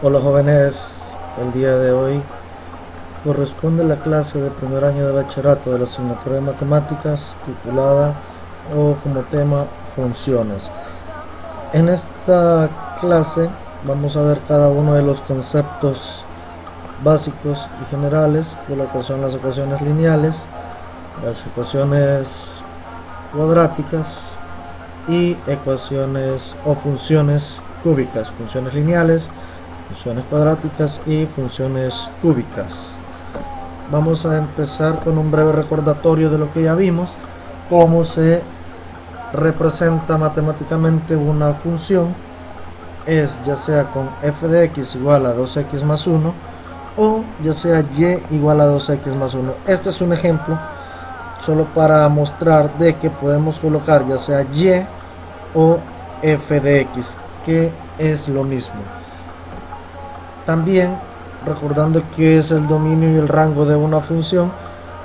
Hola jóvenes, el día de hoy corresponde la clase de primer año de bachillerato de la asignatura de matemáticas titulada o como tema funciones. En esta clase vamos a ver cada uno de los conceptos básicos y generales de lo que son las ecuaciones lineales, las ecuaciones cuadráticas y ecuaciones o funciones cúbicas, funciones lineales, funciones cuadráticas y funciones cúbicas. Vamos a empezar con un breve recordatorio de lo que ya vimos, cómo se representa matemáticamente una función. Es ya sea con f de x igual a 2x más 1 o ya sea y igual a 2x más 1. Este es un ejemplo solo para mostrar de que podemos colocar ya sea y o f de x, que es lo mismo. También recordando que es el dominio y el rango de una función,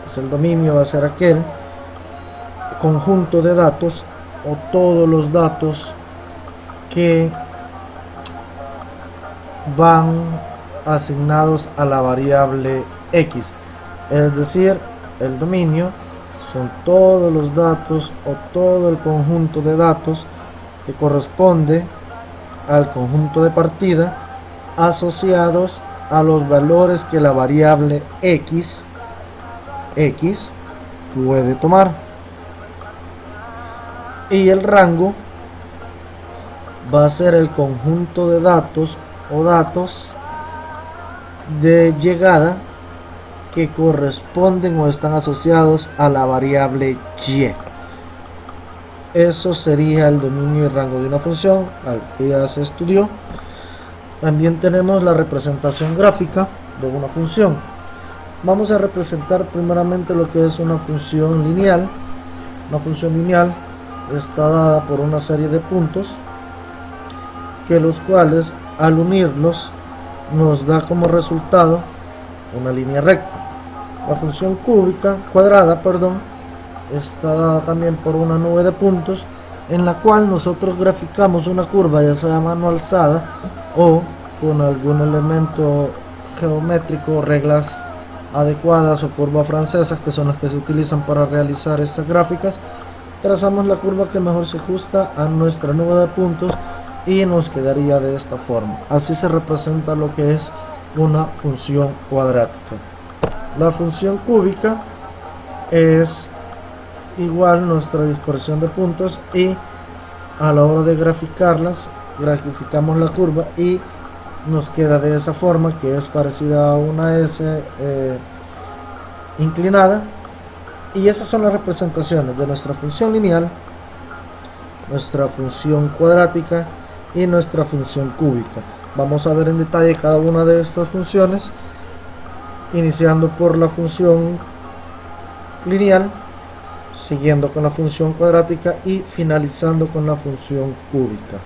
pues el dominio va a ser aquel conjunto de datos o todos los datos que van asignados a la variable x, es decir, el dominio son todos los datos o todo el conjunto de datos que corresponde al conjunto de partida asociados a los valores que la variable x puede tomar. Y el rango va a ser el conjunto de datos o datos de llegada que corresponden o están asociados a la variable y. Eso sería el dominio y rango de una función, al que ya se estudió. También tenemos la representación gráfica de una función. Vamos a representar primeramente lo que es una función lineal. Una función lineal está dada por una serie de puntos, que los cuales al unirlos nos da como resultado una línea recta. La función cuadrada está dada también por una nube de puntos, en la cual nosotros graficamos una curva ya sea a mano alzada o con algún elemento geométrico, reglas adecuadas o curvas francesas, que son las que se utilizan para realizar estas gráficas. Trazamos la curva que mejor se ajusta a nuestra nube de puntos y nos quedaría de esta forma. Así se representa lo que es una función cuadrática. La función cúbica es igual nuestra dispersión de puntos, y a la hora de graficarlas graficamos la curva y nos queda de esa forma, que es parecida a una S inclinada. Y esas son las representaciones de nuestra función lineal, nuestra función cuadrática y nuestra función cúbica. Vamos a ver en detalle cada una de estas funciones, iniciando por la función lineal, siguiendo con la función cuadrática y finalizando con la función cúbica.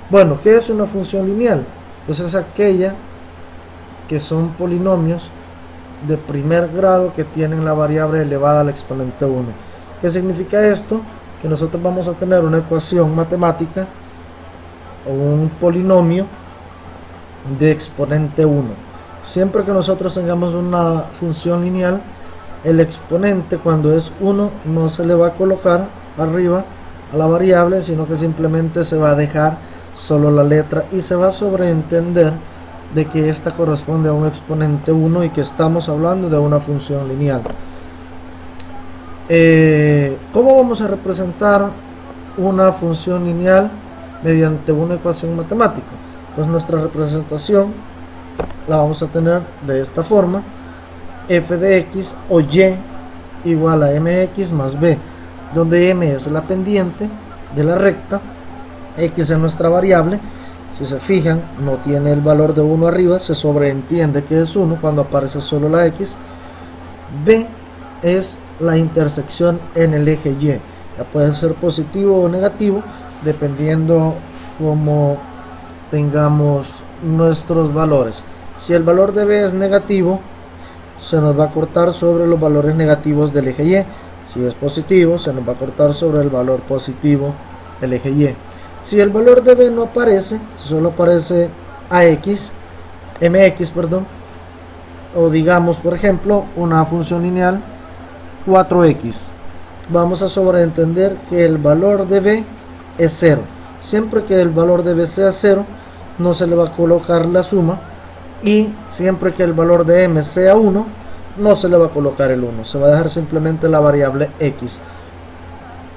Bueno, ¿qué es una función lineal? Pues es aquella que son polinomios de primer grado que tienen la variable elevada al exponente 1. ¿Qué significa esto? Que nosotros vamos a tener una ecuación matemática o un polinomio de exponente 1. Siempre que nosotros tengamos una función lineal, el exponente, cuando es 1, no se le va a colocar arriba a la variable, sino que simplemente se va a dejar solo la letra y se va a sobreentender de que esta corresponde a un exponente 1 y que estamos hablando de una función lineal. ¿Cómo vamos a representar una función lineal mediante una ecuación matemática? Pues nuestra representación la vamos a tener de esta forma: f de x o y igual a mx más b, donde m es la pendiente de la recta, x es nuestra variable. Si se fijan, no tiene el valor de 1 arriba, se sobreentiende que es 1 cuando aparece solo la x. B es la intersección en el eje y, ya puede ser positivo o negativo dependiendo cómo tengamos nuestros valores. Si el valor de b es negativo, se nos va a cortar sobre los valores negativos del eje y. Si es positivo, se nos va a cortar sobre el valor positivo del eje y. Si el valor de b no aparece, si solo aparece AX, MX, perdón, o digamos por ejemplo una función lineal 4X. Vamos a sobreentender que el valor de B es 0. Siempre que el valor de B sea 0, no se le va a colocar la suma, y siempre que el valor de M sea 1, no se le va a colocar el 1, se va a dejar simplemente la variable X.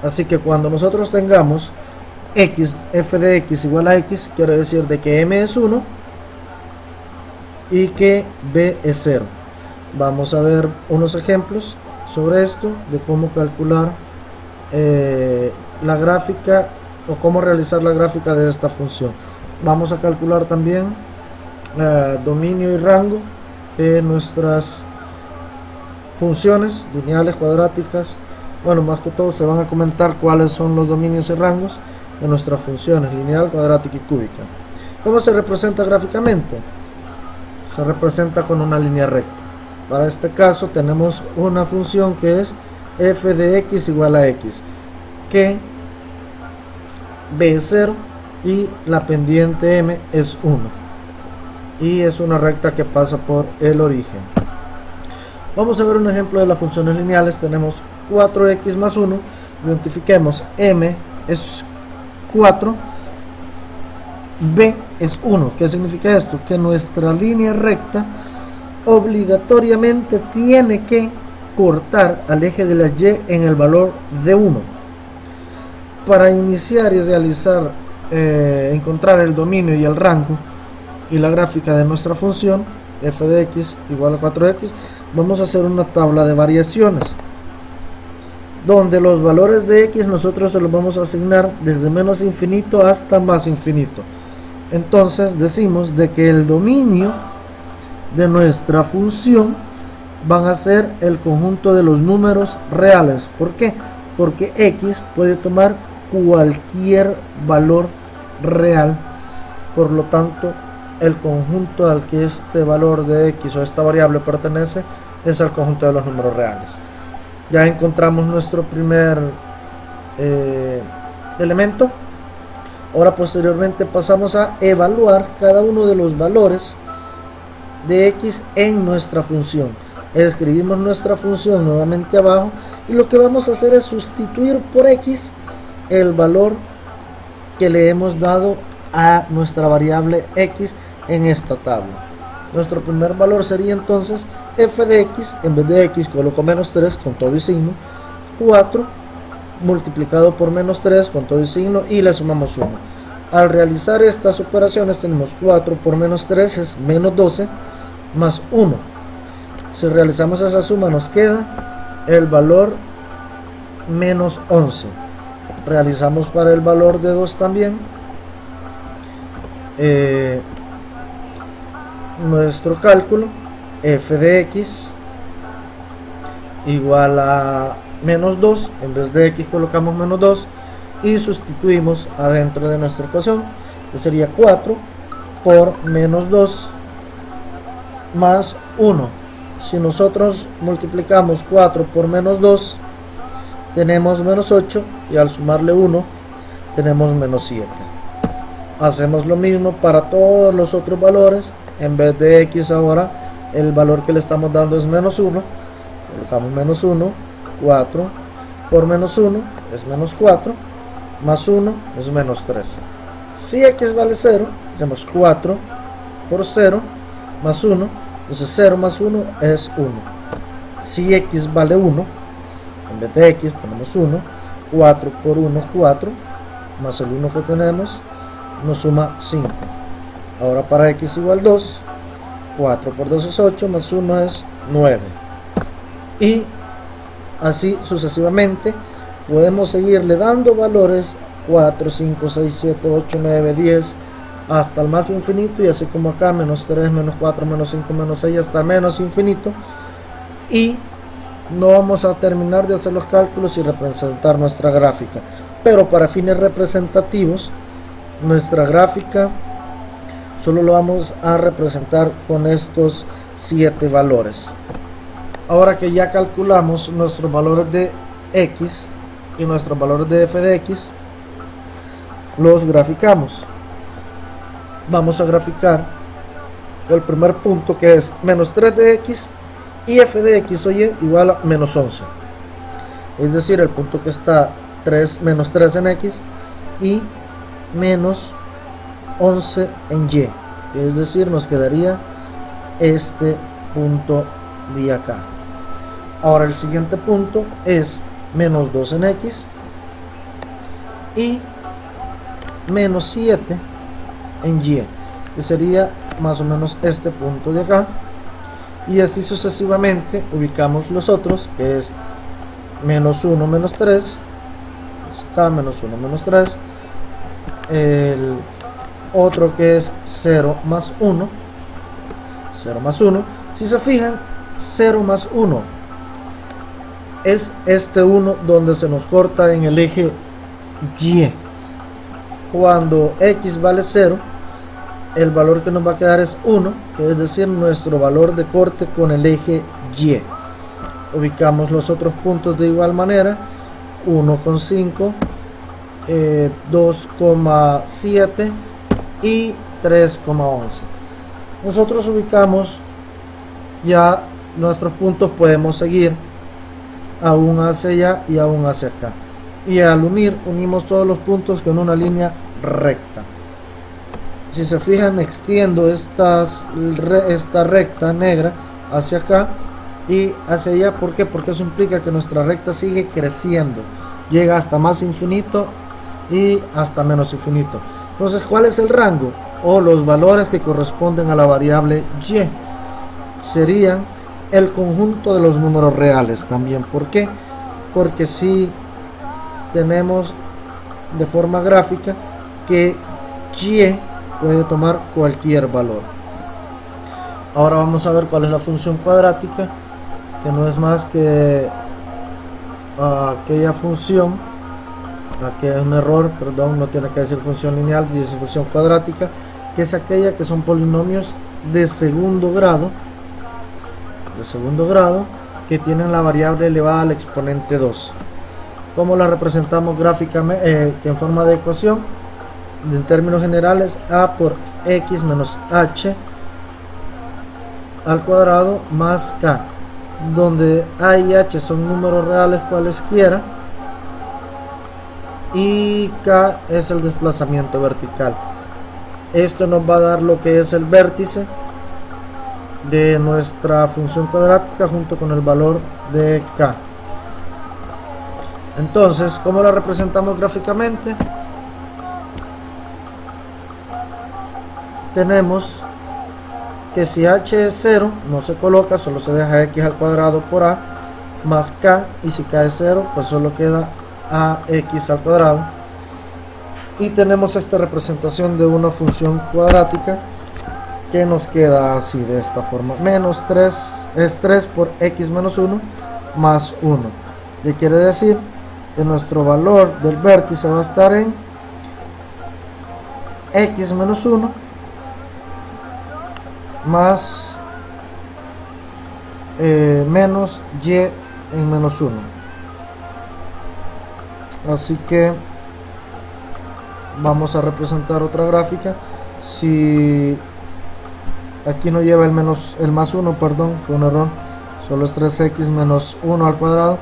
Así que cuando nosotros tengamos X, f de X igual a X, quiere decir de que M es 1 y que B es 0. Vamos a ver unos ejemplos sobre esto, de cómo calcular la gráfica o cómo realizar la gráfica de esta función. Vamos a calcular también dominio y rango de nuestras funciones lineales, cuadráticas. Bueno, más que todo se van a comentar cuáles son los dominios y rangos de nuestras funciones lineal, cuadrática y cúbica. ¿Cómo se representa gráficamente? Se representa con una línea recta. Para este caso tenemos una función que es f de x igual a x, que b es 0 y la pendiente m es 1, y es una recta que pasa por el origen. Vamos a ver un ejemplo de las funciones lineales. Tenemos 4x más 1, identifiquemos m es 4, b es 1. ¿Qué significa esto? Que nuestra línea recta obligatoriamente tiene que cortar al eje de la y en el valor de 1. Para iniciar y realizar, encontrar el dominio y el rango y la gráfica de nuestra función f de x igual a 4x, vamos a hacer una tabla de variaciones donde los valores de x nosotros se los vamos a asignar desde menos infinito hasta más infinito. Entonces decimos de que el dominio de nuestra función van a ser el conjunto de los números reales. ¿Por qué? Porque x puede tomar cualquier valor real, por lo tanto el conjunto al que este valor de x o esta variable pertenece es el conjunto de los números reales. Ya encontramos nuestro primer elemento. Ahora posteriormente pasamos a evaluar cada uno de los valores de x en nuestra función. Escribimos nuestra función nuevamente abajo, y lo que vamos a hacer es sustituir por x el valor que le hemos dado a nuestra variable x en esta tabla. Nuestro primer valor sería entonces f de x, en vez de x coloco menos 3 con todo y signo, 4 multiplicado por menos 3 con todo y signo, y le sumamos 1. Al realizar estas operaciones tenemos 4 por menos 3 es menos 12 más 1. Si realizamos esa suma nos queda el valor menos 11. Realizamos para el valor de 2 también. Nuestro cálculo, f de x igual a menos 2, en vez de x colocamos menos 2 y sustituimos adentro de nuestra ecuación, que sería 4 por menos 2 más 1. Si nosotros multiplicamos 4 por menos 2 tenemos menos 8, y al sumarle 1 tenemos menos 7. Hacemos lo mismo para todos los otros valores. En vez de x ahora el valor que le estamos dando es menos 1, colocamos menos 1, 4 por menos 1 es menos 4, más 1 es menos 3. Si x vale 0, tenemos 4 por 0 más 1, entonces 0 más 1 es 1. Si x vale 1, en vez de x ponemos 1, 4 por 1 4, más el 1 que tenemos nos suma 5. Ahora para x igual 2, 4 por 2 es 8, más 1 es 9. Y así sucesivamente podemos seguirle dando valores 4, 5, 6, 7, 8, 9, 10 hasta el más infinito, y así como acá menos 3, menos 4, menos 5, menos 6 hasta menos infinito. Y no vamos a terminar de hacer los cálculos y representar nuestra gráfica, pero para fines representativos nuestra gráfica solo lo vamos a representar con estos 7 valores. Ahora que ya calculamos nuestros valores de x y nuestros valores de f de x, los graficamos. vamos a graficar el primer punto, que es menos 3 de x y f de x o y igual a menos 11. Es decir, el punto que está menos 3 en x y menos 11 en y. Es decir, nos quedaría este punto de acá. Ahora el siguiente punto es menos 2 en x y menos 7 en y, que sería más o menos este punto de acá, y así sucesivamente ubicamos los otros, que es menos 1 menos 3, es acá, menos 1 menos 3, el otro que es 0 más 1, 0 más 1, si se fijan, 0 más 1 es este 1 donde se nos corta en el eje y. Cuando x vale 0, el valor que nos va a quedar es 1, es decir, nuestro valor de corte con el eje y. Ubicamos los otros puntos de igual manera, 1,5, 2,7 y 3,11. Nosotros ubicamos ya nuestros puntos, podemos seguir aún hacia allá y aún hacia acá, y al unimos todos los puntos con una línea recta. Si se fijan, extiendo esta recta negra hacia acá y hacia allá. ¿Por qué? Porque eso implica que nuestra recta sigue creciendo, llega hasta más infinito y hasta menos infinito. Entonces, ¿cuál es el rango o los valores que corresponden a la variable y? Serían el conjunto de los números reales también. ¿Por qué? Porque si tenemos de forma gráfica que y puede tomar cualquier valor. Ahora vamos a ver cuál es la función cuadrática, que no es más que aquella función, aquí es un error, perdón, no tiene que decir función lineal, dice función cuadrática, que es aquella que son polinomios de segundo grado, que tienen la variable elevada al exponente 2. ¿Cómo la representamos gráficamente? En forma de ecuación, en términos generales, a por x menos h al cuadrado más k, donde a y h son números reales cualesquiera y k es el desplazamiento vertical. Esto nos va a dar lo que es el vértice de nuestra función cuadrática junto con el valor de k. Entonces, ¿cómo la representamos gráficamente? Tenemos que si h es 0, no se coloca, solo se deja x al cuadrado por a más k, y si k es 0, pues solo queda ax al cuadrado. Y tenemos esta representación de una función cuadrática que nos queda así, de esta forma: menos 3 es 3 por x menos 1 más 1, que quiere decir que nuestro valor del vértice va a estar en x menos 1 más menos y en menos 1. Así que vamos a representar otra gráfica. Si aquí no lleva el más 1, perdón, fue un error, solo es 3x menos 1 al cuadrado.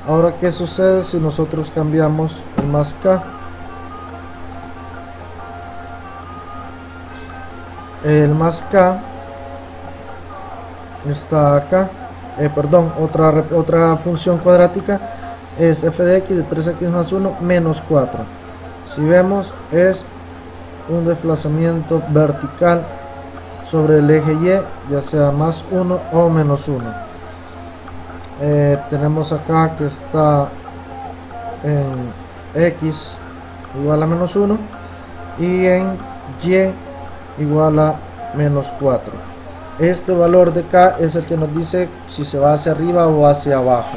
Ahora, ¿qué sucede si nosotros cambiamos el más k? El más k está acá, otra función cuadrática es f de x de 3x más 1 menos 4. Si vemos, es un desplazamiento vertical sobre el eje y, ya sea más 1 o menos 1. Tenemos acá que está en x igual a menos 1 y en y igual a menos 4. Este valor de k es el que nos dice si se va hacia arriba o hacia abajo.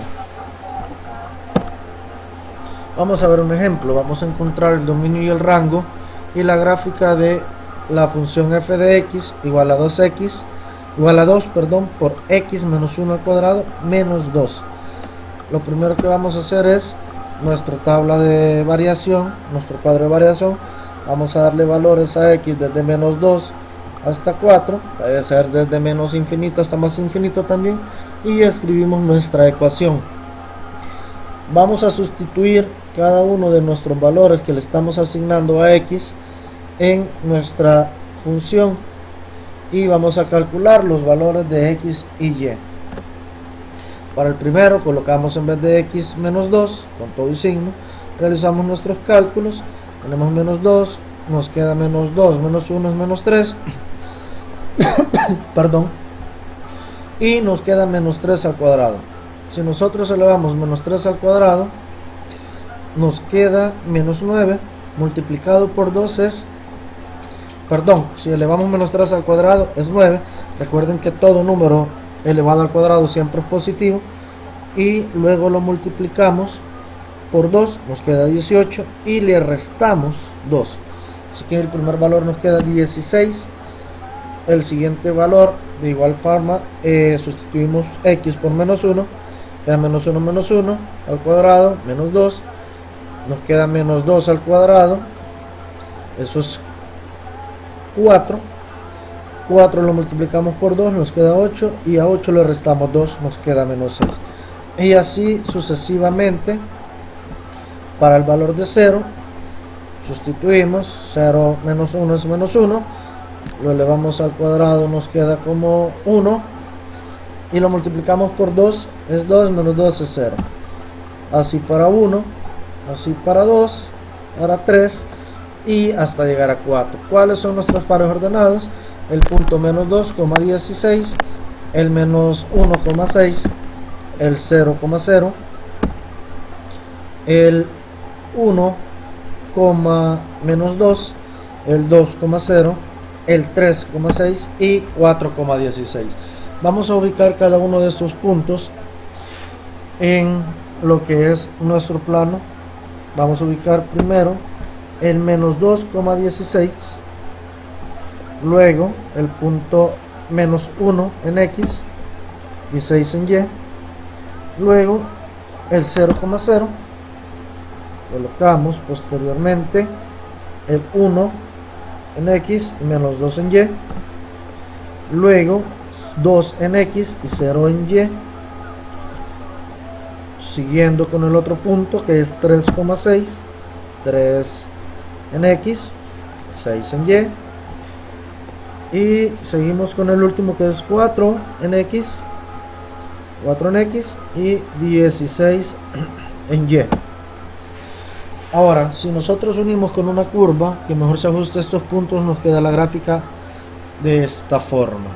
Vamos a ver un ejemplo. Vamos a encontrar el dominio y el rango y la gráfica de la función f de x igual a 2x igual a 2, por x menos 1 al cuadrado menos 2. Lo primero que vamos a hacer es nuestra tabla de variación, nuestro cuadro de variación, Vamos a darle valores a x desde menos 2 hasta 4, puede ser desde menos infinito hasta más infinito también, y escribimos nuestra ecuación. Vamos a sustituir cada uno de nuestros valores que le estamos asignando a x en nuestra función y vamos a calcular los valores de x y y. Para el primero colocamos en vez de x menos 2 con todo y signo, realizamos nuestros cálculos, tenemos menos 2, nos queda menos 2, menos 1 es menos 3 perdón, y nos queda menos 3 al cuadrado. Si nosotros elevamos menos 3 al cuadrado, nos queda menos 9 multiplicado por 2 es, perdón, si elevamos menos 3 al cuadrado es 9. Recuerden que todo número elevado al cuadrado siempre es positivo, y luego lo multiplicamos por 2, nos queda 18 y le restamos 2, así que el primer valor nos queda 16. El siguiente valor, de igual forma, sustituimos x por menos 1, queda menos 1 al cuadrado, menos 2, nos queda menos 2 al cuadrado, eso es 4, 4 lo multiplicamos por 2, nos queda 8, y a 8 le restamos 2, nos queda menos 6, y así sucesivamente. Para el valor de 0, sustituimos 0 menos 1 es menos 1, lo elevamos al cuadrado, nos queda como 1, y lo multiplicamos por 2, es 2, menos 2 es 0, así para 1, así para 2, para 3, y hasta llegar a 4. ¿Cuáles son nuestros pares ordenados? El punto menos 2,16, el menos 1,6, el 0,0, el 1, menos 2, el 2,0, el 3,6 y 4,16. Vamos a ubicar cada uno de estos puntos en lo que es nuestro plano. Vamos a ubicar primero el menos 2,16, luego el punto menos 1 en x y 6 en y, luego el 0,0, colocamos posteriormente el 1 en x y menos 2 en y, luego 2 en x y 0 en y, siguiendo con el otro punto que es 3,6, 3 en x, 6 en y, y seguimos con el último que es 4 en x, 4 en x y 16 en y. Ahora, si nosotros unimos con una curva que mejor se ajuste a estos puntos, nos queda la gráfica de esta forma.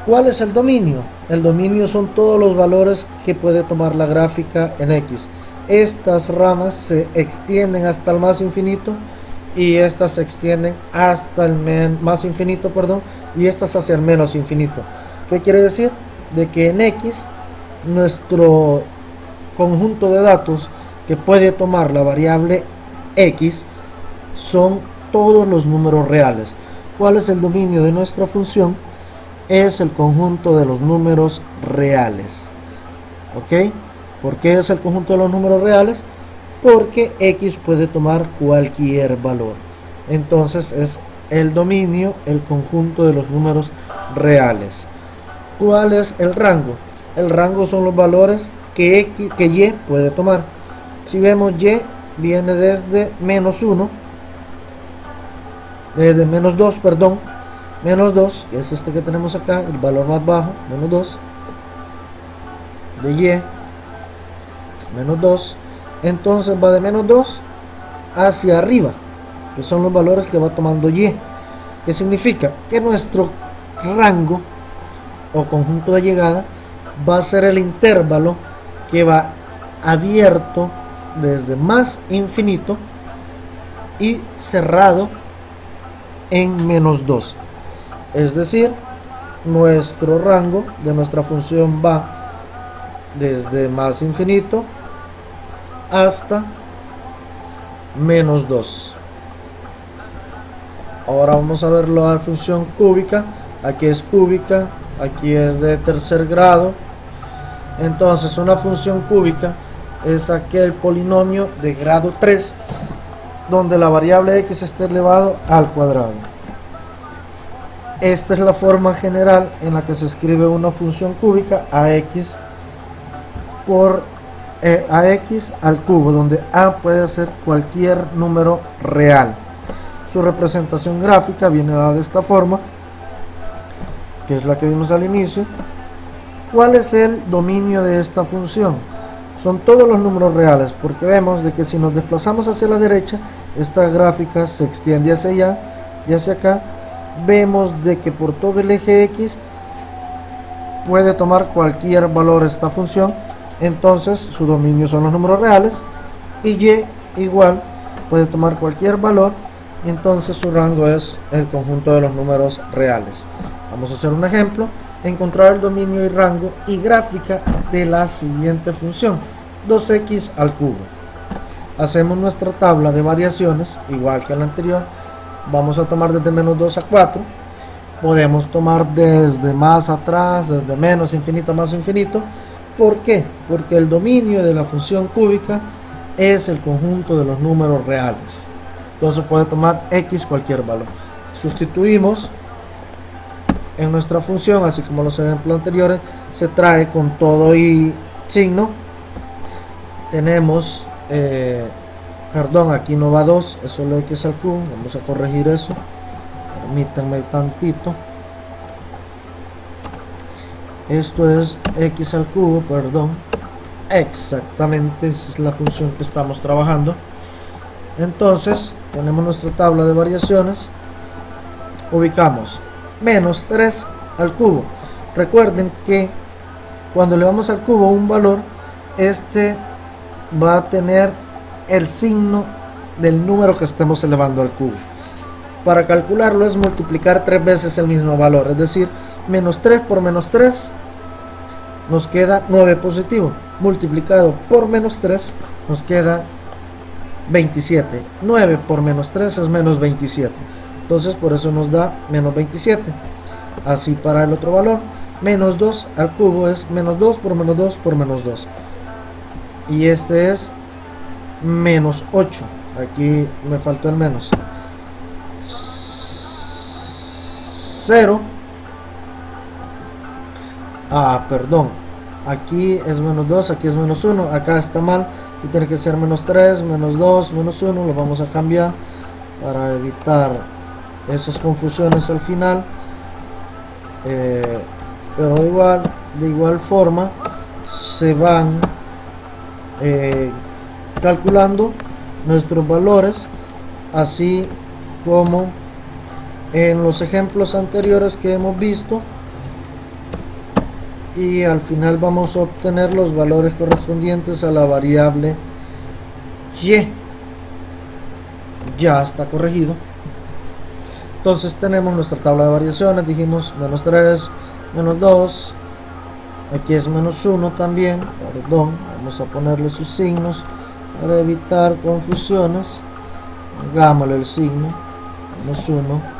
¿Cuál es el dominio? El dominio son todos los valores que puede tomar la gráfica en x. Estas ramas se extienden hasta el más infinito y estas se extienden hasta el más infinito, perdón, y estas hacia el menos infinito. ¿Qué quiere decir? De que en x nuestro conjunto de datos que puede tomar la variable x son todos los números reales. ¿Cuál es el dominio de nuestra función? Es el conjunto de los números reales. ¿Ok? ¿Por qué es el conjunto de los números reales? Porque x puede tomar cualquier valor. Entonces es el dominio, el conjunto de los números reales. ¿Cuál es el rango? El rango son los valores que y puede tomar. Si vemos, y viene desde menos 1, desde menos 2, perdón, menos 2, que es este que tenemos acá, el valor más bajo, menos 2, de y, menos 2, entonces va de menos 2 hacia arriba, que son los valores que va tomando y. ¿Qué significa? Que nuestro rango o conjunto de llegada va a ser el intervalo que va abierto desde más infinito y cerrado en menos 2. Es decir, nuestro rango de nuestra función va desde más infinito hasta menos 2. Ahora vamos a ver la función cúbica. Aquí es cúbica, aquí es de tercer grado. Entonces una función cúbica es aquel polinomio de grado 3 donde la variable x esté elevado al cuadrado. Esta es la forma general en la que se escribe una función cúbica ax por ax al cubo, donde a puede ser cualquier número real. Su representación gráfica viene dada de esta forma, que es la que vimos al inicio. ¿Cuál es el dominio de esta función? Son todos los números reales, porque vemos de que si nos desplazamos hacia la derecha, esta gráfica se extiende hacia allá y hacia acá. Vemos de que por todo el eje X puede tomar cualquier valor esta función, entonces su dominio son los números reales, y Y igual puede tomar cualquier valor, entonces su rango es el conjunto de los números reales. Vamos a hacer un ejemplo: encontrar el dominio y rango y gráfica de la siguiente función, 2x al cubo. Hacemos nuestra tabla de variaciones igual que la anterior. Vamos a tomar desde menos 2 a 4. Podemos tomar desde más atrás, desde menos infinito a más infinito. ¿Por qué? Porque el dominio de la función cúbica es el conjunto de los números reales. Entonces puede tomar x cualquier valor. Sustituimos en nuestra función, así como los ejemplos anteriores, se trae con todo y signo. Tenemos perdón, aquí no va 2, es solo x al cubo. Vamos a corregir eso, permítanme tantito. Esto es x al cubo, perdón, exactamente, esa es la función que estamos trabajando. Entonces tenemos nuestra tabla de variaciones. Ubicamos menos 3 al cubo. Recuerden que cuando le vamos al cubo un valor, este va a tener el signo del número que estemos elevando al cubo. Para calcularlo es multiplicar 3 veces el mismo valor, es decir, menos 3 por menos 3 nos queda 9 positivo, multiplicado por menos 3 nos queda 27. 9 por menos 3 es menos 27, entonces por eso nos da menos 27. Así para el otro valor, menos 2 al cubo es menos 2 por menos 2 por menos 2, y este es menos 8. Aquí me faltó el menos 0. Perdón, aquí es menos 2, aquí es menos 1, acá está mal, y tiene que ser menos 3, menos 2, menos 1. Lo vamos a cambiar para evitar esas confusiones al final. Pero de igual forma se van calculando nuestros valores, así como en los ejemplos anteriores que hemos visto, y al final vamos a obtener los valores correspondientes a la variable y. Ya está corregido. Entonces tenemos nuestra tabla de variaciones. Dijimos menos 3, menos 2, aquí es menos 1 también, perdón, vamos a ponerle sus signos para evitar confusiones. Hagámosle el signo, menos 1.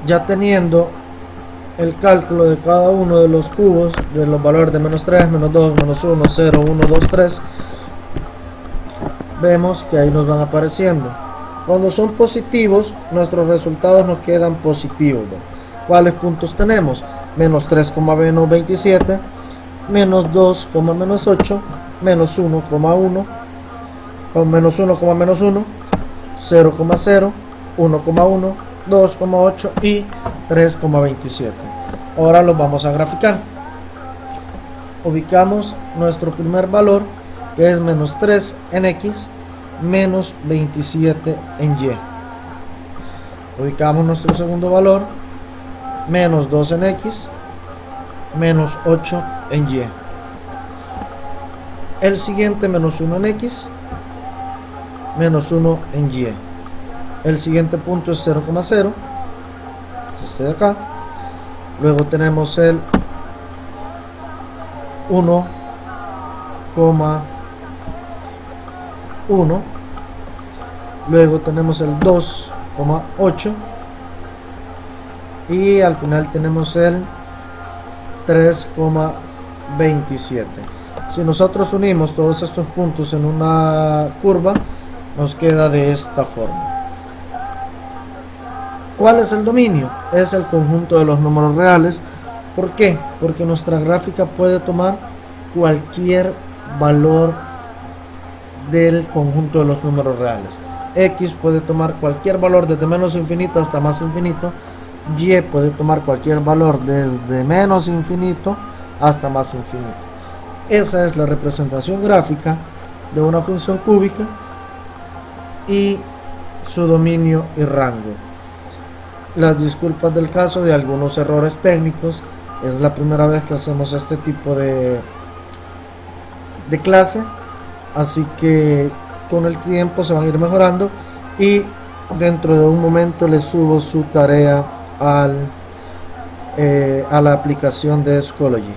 Ya teniendo el cálculo de cada uno de los cubos, de los valores de menos 3, menos 2, menos 1, 0, 1, 2, 3, vemos que ahí nos van apareciendo. Cuando son positivos, nuestros resultados nos quedan positivos. ¿Cuáles puntos tenemos? Menos 3, menos 27, menos 2, menos 8, menos 1, 1, con menos 1, menos 1, 0, 0, 1, 1, 2,8 y 3,27. Ahora los vamos a graficar. Ubicamos nuestro primer valor, que es menos 3 en X, menos 27 en Y. Ubicamos nuestro segundo valor, menos 2 en X, menos 8 en Y. El siguiente, menos 1 en X, menos 1 en Y. El siguiente punto es 0,0, este de acá. Luego tenemos el 1,1. Luego tenemos el 2,8. Y al final tenemos el 3,27. Si nosotros unimos todos estos puntos en una curva, nos queda de esta forma. ¿Cuál es el dominio? Es el conjunto de los números reales. ¿Por qué? Porque nuestra gráfica puede tomar cualquier valor del conjunto de los números reales. X puede tomar cualquier valor desde menos infinito hasta más infinito. Y puede tomar cualquier valor desde menos infinito hasta más infinito. Esa es la representación gráfica de una función cúbica y su dominio y rango. Las disculpas del caso de algunos errores técnicos. Es la primera vez que hacemos este tipo de clase, así que con el tiempo se van a ir mejorando y dentro de un momento les subo su tarea a la aplicación de Schoology.